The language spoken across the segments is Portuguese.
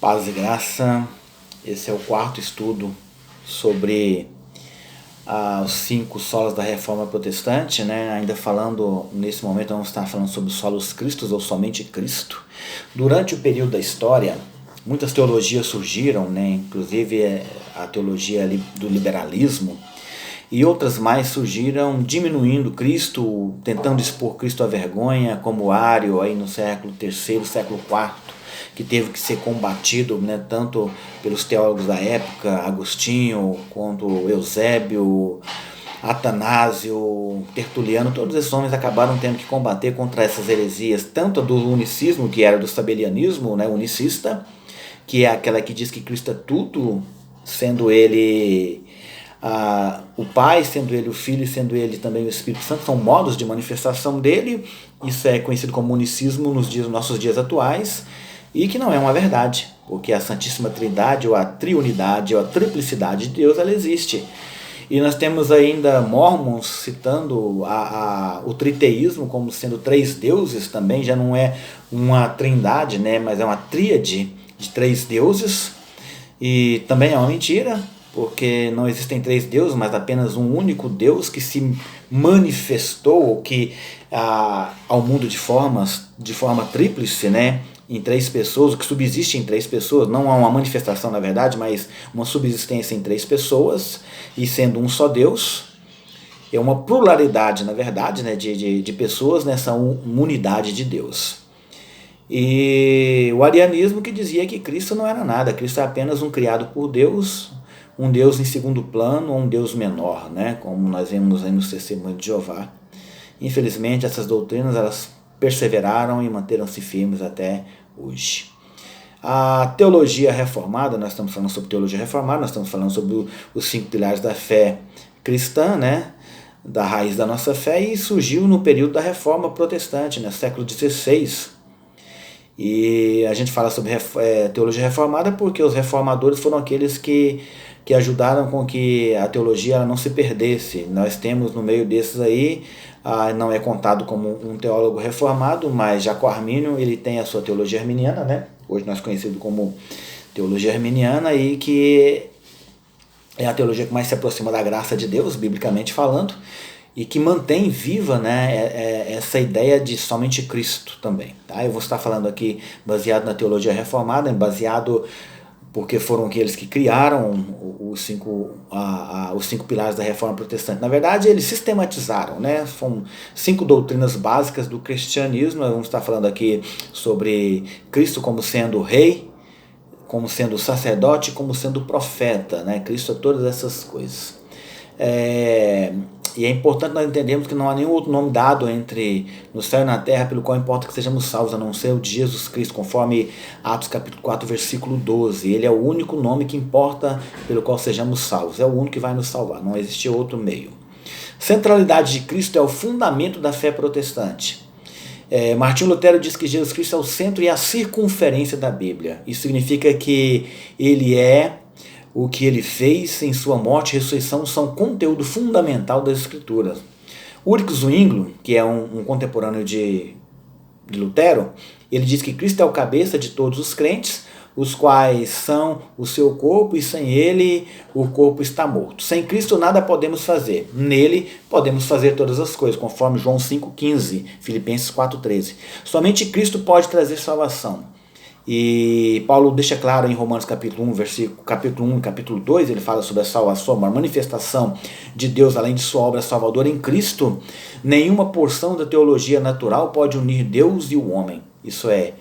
Paz e graça, esse é o quarto estudo sobre os 5 solas da Reforma Protestante, né? Ainda falando, nesse momento vamos estar falando sobre os solos Cristos ou somente Cristo. Durante o período da história, muitas teologias surgiram, né? Inclusive a teologia do liberalismo, e outras mais surgiram diminuindo Cristo, tentando expor Cristo à vergonha, como Ário aí no século III, século IV, que teve que ser combatido, né, tanto pelos teólogos da época, Agostinho, quanto Eusébio, Atanásio, Tertuliano. Todos esses homens acabaram tendo que combater contra essas heresias, tanto do unicismo, que era do sabelianismo, né, unicista, que é aquela que diz que Cristo é tudo, sendo ele o Pai, sendo ele o Filho e sendo ele também o Espírito Santo, são modos de manifestação dele. Isso é conhecido como unicismo nos nossos dias atuais, e que não é uma verdade, porque a Santíssima Trindade, ou a triunidade, ou a triplicidade de Deus, ela existe. E nós temos ainda Mormons citando o triteísmo como sendo 3 deuses também, já não é uma trindade, né, mas é uma tríade de 3 deuses, e também é uma mentira, porque não existem 3 deuses, mas apenas um único Deus que se manifestou ao mundo de forma tríplice, né? Em 3 pessoas, o que subsiste em 3 pessoas, não há uma manifestação na verdade, mas uma subsistência em 3 pessoas, e sendo um só Deus, é uma pluralidade na verdade, né, de pessoas nessa unidade de Deus. E o arianismo, que dizia que Cristo não era nada, Cristo é apenas um criado por Deus, um Deus em segundo plano, ou um Deus menor, né, como nós vemos aí no Testemunho de Jeová. Infelizmente essas doutrinas elas perseveraram e manteram-se firmes até hoje. A teologia reformada, nós estamos falando sobre teologia reformada, nós estamos falando sobre os 5 pilares da fé cristã, né, da raiz da nossa fé, e surgiu no período da Reforma Protestante, no século XVI. E a gente fala sobre teologia reformada porque os reformadores foram aqueles que ajudaram com que a teologia ela não se perdesse. Nós temos no meio desses aí, não é contado como um teólogo reformado, mas Jacó Armínio, ele tem a sua teologia arminiana, né? Hoje nós conhecido como teologia arminiana, e que é a teologia que mais se aproxima da graça de Deus, biblicamente falando, e que mantém viva, né, essa ideia de somente Cristo também. Tá? Eu vou estar falando aqui baseado na teologia reformada, baseado porque foram aqueles que criaram os 5 pilares da Reforma Protestante. Na verdade, eles sistematizaram, né? São 5 doutrinas básicas do cristianismo. Nós vamos estar falando aqui sobre Cristo como sendo rei, como sendo sacerdote, como sendo profeta, né? Cristo é todas essas coisas. E é importante nós entendermos que não há nenhum outro nome dado no céu e na terra pelo qual importa que sejamos salvos, a não ser o de Jesus Cristo, conforme Atos capítulo 4, versículo 12. Ele é o único nome que importa pelo qual sejamos salvos, é o único que vai nos salvar, não existe outro meio. Centralidade de Cristo é o fundamento da fé protestante. Martinho Lutero diz que Jesus Cristo é o centro e a circunferência da Bíblia. Isso significa que ele é o que ele fez em sua morte e ressurreição são conteúdo fundamental das Escrituras. Ulrich Zwingli, que é um contemporâneo de Lutero, ele diz que Cristo é o cabeça de todos os crentes, os quais são o seu corpo, e sem ele o corpo está morto. Sem Cristo nada podemos fazer, nele podemos fazer todas as coisas, conforme João 5,15, Filipenses 4,13. Somente Cristo pode trazer salvação. E Paulo deixa claro em Romanos capítulo 1 e capítulo 2, ele fala sobre a salvação, uma manifestação de Deus além de sua obra salvadora em Cristo. Nenhuma porção da teologia natural pode unir Deus e o homem. Isso é,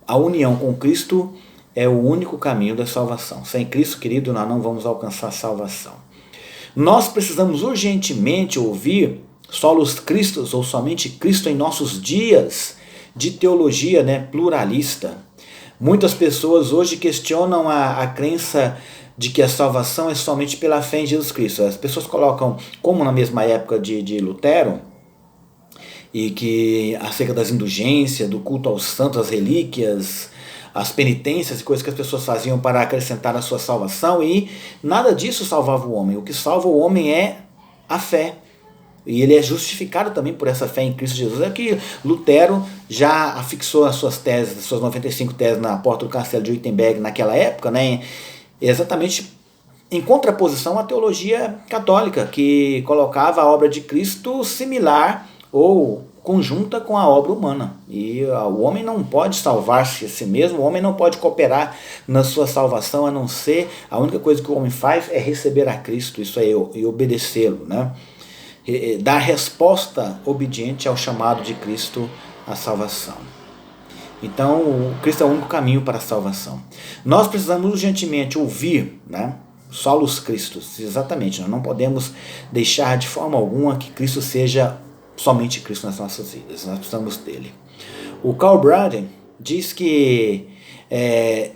a união com Cristo é o único caminho da salvação. Sem Cristo, querido, nós não vamos alcançar a salvação. Nós precisamos urgentemente ouvir solos Cristos, ou somente Cristo em nossos dias, de teologia, né, pluralista. Muitas pessoas hoje questionam a crença de que a salvação é somente pela fé em Jesus Cristo. As pessoas colocam, como na mesma época de Lutero, e que acerca das indulgências, do culto aos santos, às relíquias, as penitências e coisas que as pessoas faziam para acrescentar a sua salvação, e nada disso salvava o homem. O que salva o homem é a fé. E ele é justificado também por essa fé em Cristo Jesus. É que Lutero já afixou as suas teses, as suas 95 teses na porta do castelo de Wittenberg naquela época, né, exatamente em contraposição à teologia católica, que colocava a obra de Cristo similar ou conjunta com a obra humana. E o homem não pode salvar-se a si mesmo, o homem não pode cooperar na sua salvação, a não ser, a única coisa que o homem faz é receber a Cristo, isso é, e obedecê-lo, né? Dar resposta obediente ao chamado de Cristo à salvação. Então, o Cristo é o único caminho para a salvação. Nós precisamos urgentemente ouvir, né? Solus Christus, exatamente. Nós não podemos deixar de forma alguma que Cristo seja somente Cristo nas nossas vidas. Nós precisamos dele. O Karl Barth diz que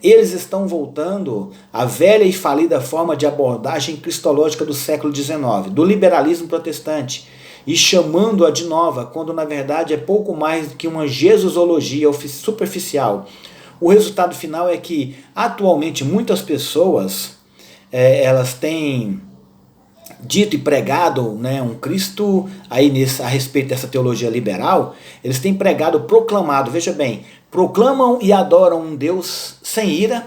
eles estão voltando à velha e falida forma de abordagem cristológica do século XIX, do liberalismo protestante, e chamando-a de nova, quando na verdade é pouco mais do que uma jesusologia superficial. O resultado final é que, atualmente, muitas pessoas elas têm dito e pregado, né, um Cristo aí a respeito dessa teologia liberal. Eles têm pregado, proclamado, veja bem, proclamam e adoram um Deus sem ira,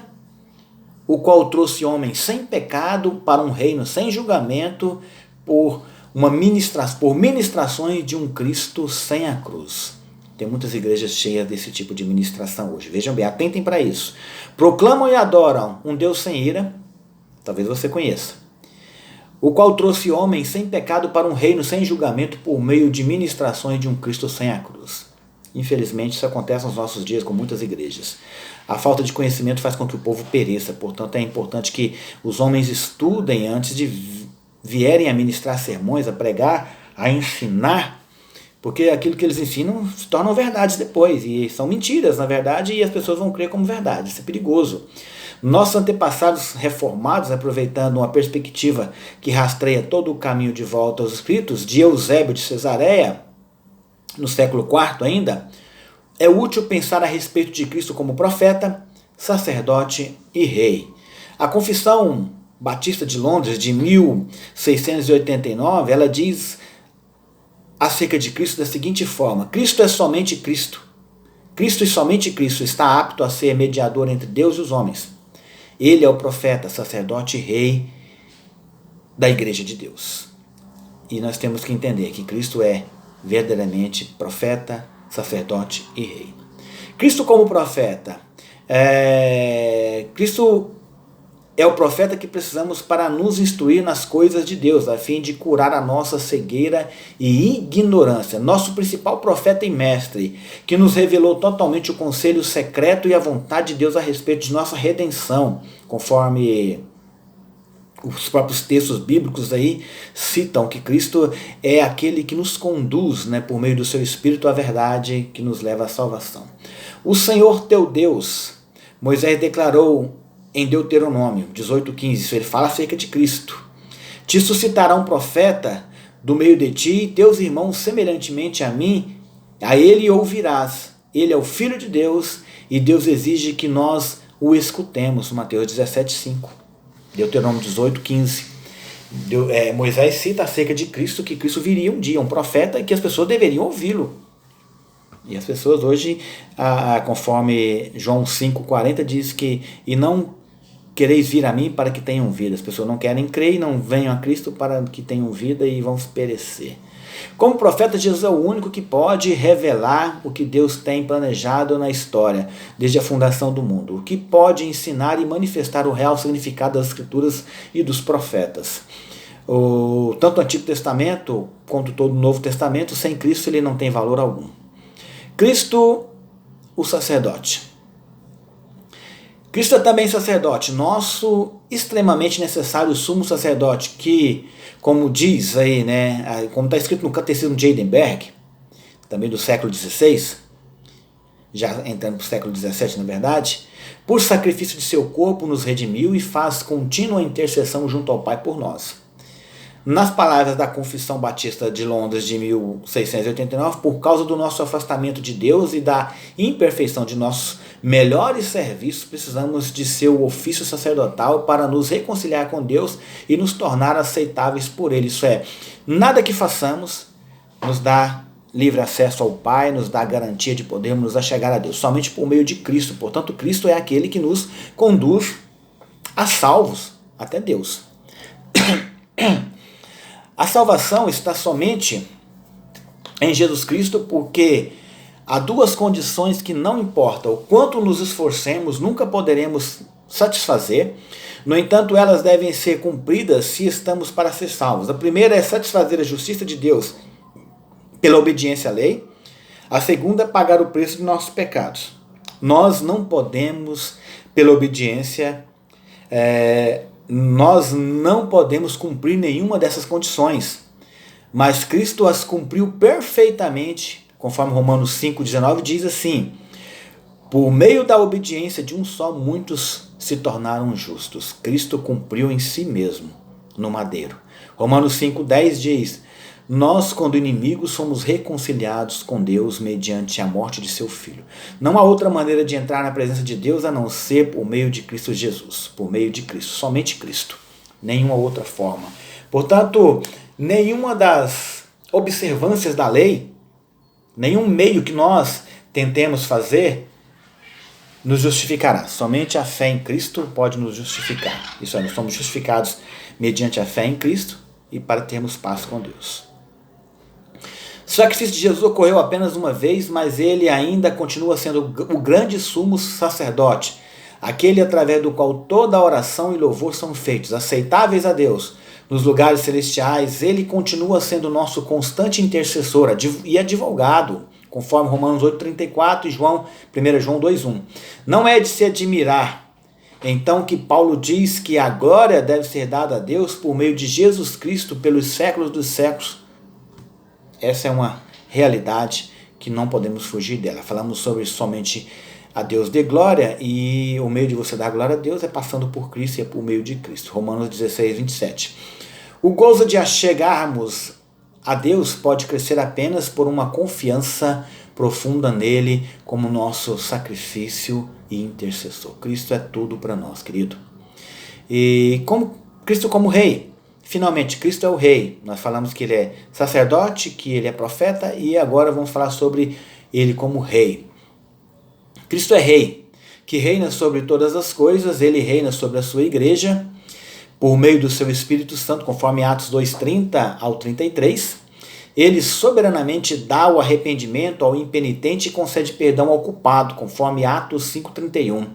o qual trouxe homens sem pecado para um reino sem julgamento por ministrações de um Cristo sem a cruz. Tem muitas igrejas cheias desse tipo de ministração hoje. Vejam bem, atentem para isso. Proclamam e adoram um Deus sem ira, talvez você conheça, o qual trouxe homens sem pecado para um reino sem julgamento por meio de ministrações de um Cristo sem a cruz. Infelizmente, isso acontece nos nossos dias com muitas igrejas. A falta de conhecimento faz com que o povo pereça. Portanto, é importante que os homens estudem antes de vierem a ministrar sermões, a pregar, a ensinar, porque aquilo que eles ensinam se tornam verdades depois, e são mentiras, na verdade, e as pessoas vão crer como verdade. Isso é perigoso. Nossos antepassados reformados, aproveitando uma perspectiva que rastreia todo o caminho de volta aos escritos, de Eusébio de Cesareia, no século IV ainda, é útil pensar a respeito de Cristo como profeta, sacerdote e rei. A Confissão Batista de Londres, de 1689, ela diz acerca de Cristo da seguinte forma: Cristo é somente Cristo. Cristo e somente Cristo está apto a ser mediador entre Deus e os homens. Ele é o profeta, sacerdote e rei da Igreja de Deus. E nós temos que entender que Cristo é verdadeiramente profeta, sacerdote e rei. Cristo como profeta. Cristo é o profeta que precisamos para nos instruir nas coisas de Deus, a fim de curar a nossa cegueira e ignorância. Nosso principal profeta e mestre, que nos revelou totalmente o conselho secreto e a vontade de Deus a respeito de nossa redenção, conforme os próprios textos bíblicos aí citam que Cristo é aquele que nos conduz, né, por meio do seu Espírito à verdade que nos leva à salvação. O Senhor teu Deus, Moisés declarou em Deuteronômio 18:15, isso ele fala acerca de Cristo. Te suscitará um profeta do meio de ti, e teus irmãos semelhantemente a mim, a ele ouvirás. Ele é o Filho de Deus, e Deus exige que nós o escutemos. Mateus 17:5. Deuteronômio 18:15. Moisés cita acerca de Cristo, que Cristo viria um dia, um profeta, e que as pessoas deveriam ouvi-lo. E as pessoas hoje, conforme João 5:40 diz que, e não quereis vir a mim para que tenham vida. As pessoas não querem crer e não venham a Cristo para que tenham vida e vão perecer. Como profeta, Jesus é o único que pode revelar o que Deus tem planejado na história, desde a fundação do mundo, o que pode ensinar e manifestar o real significado das Escrituras e dos profetas. Tanto o Antigo Testamento quanto todo o Novo Testamento, sem Cristo ele não tem valor algum. Cristo, o sacerdote. Cristo é também sacerdote, nosso extremamente necessário sumo sacerdote, que, como diz aí, né, como está escrito no Catecismo de Heidelberg, também do século XVI, já entrando para o século XVII, na verdade, por sacrifício de seu corpo nos redimiu e faz contínua intercessão junto ao Pai por nós. Nas palavras da Confissão Batista de Londres de 1689, por causa do nosso afastamento de Deus e da imperfeição de nossos melhores serviços, precisamos de seu ofício sacerdotal para nos reconciliar com Deus e nos tornar aceitáveis por Ele. Isso é, nada que façamos nos dá livre acesso ao Pai, nos dá a garantia de podermos nos achegar a Deus, somente por meio de Cristo. Portanto, Cristo é aquele que nos conduz a salvos até Deus. A salvação está somente em Jesus Cristo, porque há duas condições que não importa o quanto nos esforcemos, nunca poderemos satisfazer. No entanto, elas devem ser cumpridas se estamos para ser salvos. A primeira é satisfazer a justiça de Deus pela obediência à lei. A segunda é pagar o preço de nossos pecados. Nós não podemos, pela obediência, nós não podemos cumprir nenhuma dessas condições. Mas Cristo as cumpriu perfeitamente, conforme Romanos 5,19 diz assim: por meio da obediência de um só, muitos se tornaram justos. Cristo cumpriu em si mesmo, no madeiro. Romanos 5,10 diz: nós, quando inimigos, somos reconciliados com Deus mediante a morte de seu Filho. Não há outra maneira de entrar na presença de Deus a não ser por meio de Cristo Jesus. Por meio de Cristo, somente Cristo. Nenhuma outra forma. Portanto, nenhuma das observâncias da lei, nenhum meio que nós tentemos fazer, nos justificará. Somente a fé em Cristo pode nos justificar. Isso é, nós somos justificados mediante a fé em Cristo e para termos paz com Deus. O sacrifício de Jesus ocorreu apenas uma vez, mas ele ainda continua sendo o grande sumo sacerdote, aquele através do qual toda a oração e louvor são feitos, aceitáveis a Deus. Nos lugares celestiais, ele continua sendo nosso constante intercessor e advogado, conforme Romanos 8,34 e 1 João 2,1. Não é de se admirar, então, que Paulo diz que a glória deve ser dada a Deus por meio de Jesus Cristo pelos séculos dos séculos. Essa é uma realidade que não podemos fugir dela. Falamos sobre somente a Deus de glória, e o meio de você dar glória a Deus é passando por Cristo e é por meio de Cristo. Romanos 16,27. O gozo de chegarmos a Deus pode crescer apenas por uma confiança profunda nele como nosso sacrifício e intercessor. Cristo é tudo para nós, querido. E Cristo como rei. Finalmente, Cristo é o rei. Nós falamos que ele é sacerdote, que ele é profeta, e agora vamos falar sobre ele como rei. Cristo é rei, que reina sobre todas as coisas. Ele reina sobre a sua igreja por meio do seu Espírito Santo, conforme Atos 2:30 ao 33. Ele soberanamente dá o arrependimento ao impenitente e concede perdão ao culpado, conforme Atos 5:31.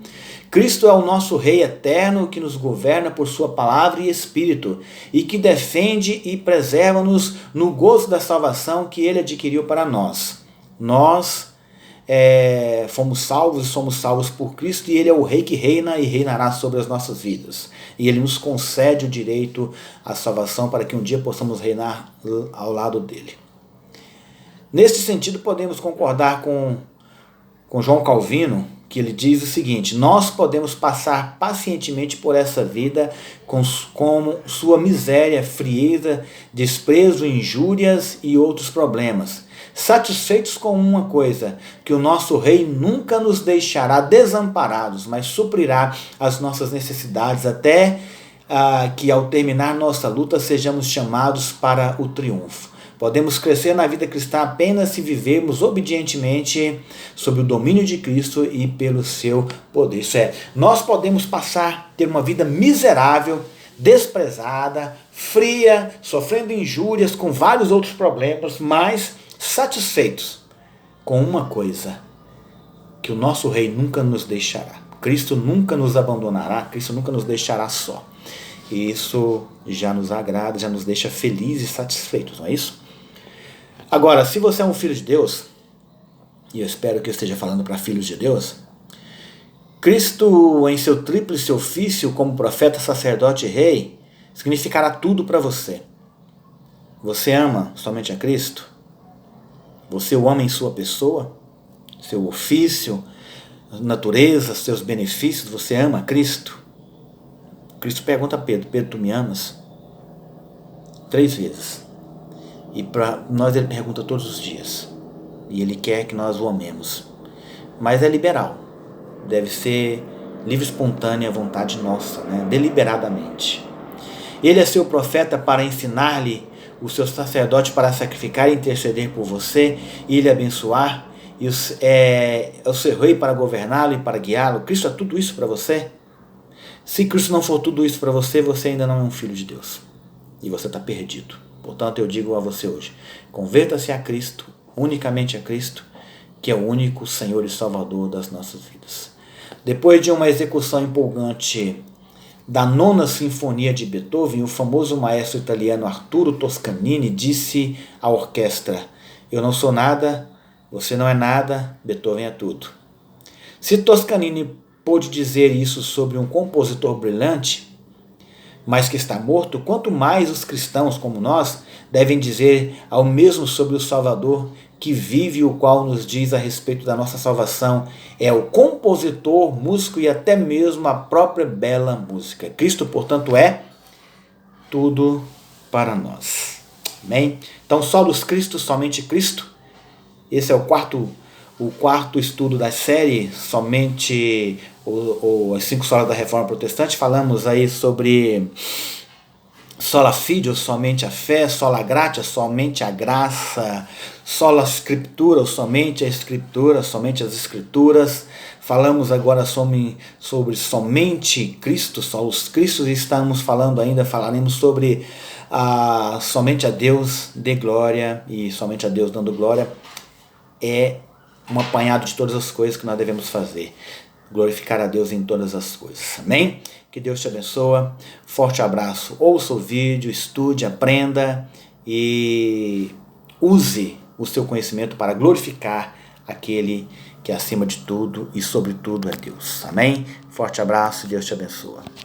Cristo é o nosso Rei eterno que nos governa por sua palavra e Espírito, e que defende e preserva-nos no gozo da salvação que ele adquiriu para nós. Nós fomos salvos e somos salvos por Cristo, e ele é o Rei que reina e reinará sobre as nossas vidas. E ele nos concede o direito à salvação para que um dia possamos reinar ao lado dele. Neste sentido, podemos concordar com João Calvino, que ele diz o seguinte: nós podemos passar pacientemente por essa vida com sua miséria, frieza, desprezo, injúrias e outros problemas, satisfeitos com uma coisa, que o nosso Rei nunca nos deixará desamparados, mas suprirá as nossas necessidades até que ao terminar nossa luta sejamos chamados para o triunfo. Podemos crescer na vida cristã apenas se vivermos obedientemente sob o domínio de Cristo e pelo seu poder. Isso é, nós podemos ter uma vida miserável, desprezada, fria, sofrendo injúrias, com vários outros problemas, mas satisfeitos com uma coisa, que o nosso Rei nunca nos deixará. Cristo nunca nos abandonará, Cristo nunca nos deixará só. E isso já nos agrada, já nos deixa felizes e satisfeitos, não é isso? Agora, se você é um filho de Deus, e eu espero que eu esteja falando para filhos de Deus, Cristo, em seu tríplice ofício como profeta, sacerdote e rei, significará tudo para você. Você ama somente a Cristo? Você o ama em sua pessoa, seu ofício, natureza, seus benefícios? Você ama a Cristo? Cristo pergunta a Pedro: Pedro, tu me amas? 3 vezes. E para nós ele pergunta todos os dias. E ele quer que nós o amemos. Mas é liberal. Deve ser livre, espontânea vontade nossa, né? Deliberadamente. Ele é seu profeta para ensinar-lhe o seu sacerdote para sacrificar e interceder por você e lhe abençoar, e o seu rei para governá-lo e para guiá-lo. Cristo é tudo isso para você? Se Cristo não for tudo isso para você, você ainda não é um filho de Deus. E você está perdido. Portanto, eu digo a você hoje, converta-se a Cristo, unicamente a Cristo, que é o único Senhor e Salvador das nossas vidas. Depois de uma execução empolgante da Nona Sinfonia de Beethoven, o famoso maestro italiano Arturo Toscanini disse à orquestra: eu não sou nada, você não é nada, Beethoven é tudo. Se Toscanini pôde dizer isso sobre um compositor brilhante, mas que está morto, quanto mais os cristãos como nós devem dizer ao mesmo sobre o Salvador que vive, o qual nos diz a respeito da nossa salvação, é o compositor, músico e até mesmo a própria bela música. Cristo, portanto, é tudo para nós. Amém? Então, solos Cristo, somente Cristo. Esse é o quarto estudo da série, somente as 5 solas da Reforma Protestante. Falamos aí sobre sola fide, ou somente a fé, sola gratia, somente a graça, sola scriptura, ou somente a escritura, somente as escrituras. Falamos agora sobre somente Cristo, só os Cristos, e estamos falando ainda, falaremos sobre somente a Deus dê glória, e somente a Deus dando glória é um apanhado de todas as coisas que nós devemos fazer. Glorificar a Deus em todas as coisas. Amém? Que Deus te abençoe. Forte abraço. Ouça o vídeo, estude, aprenda e use o seu conhecimento para glorificar aquele que acima de tudo e sobre tudo é Deus. Amém? Forte abraço. Deus te abençoe.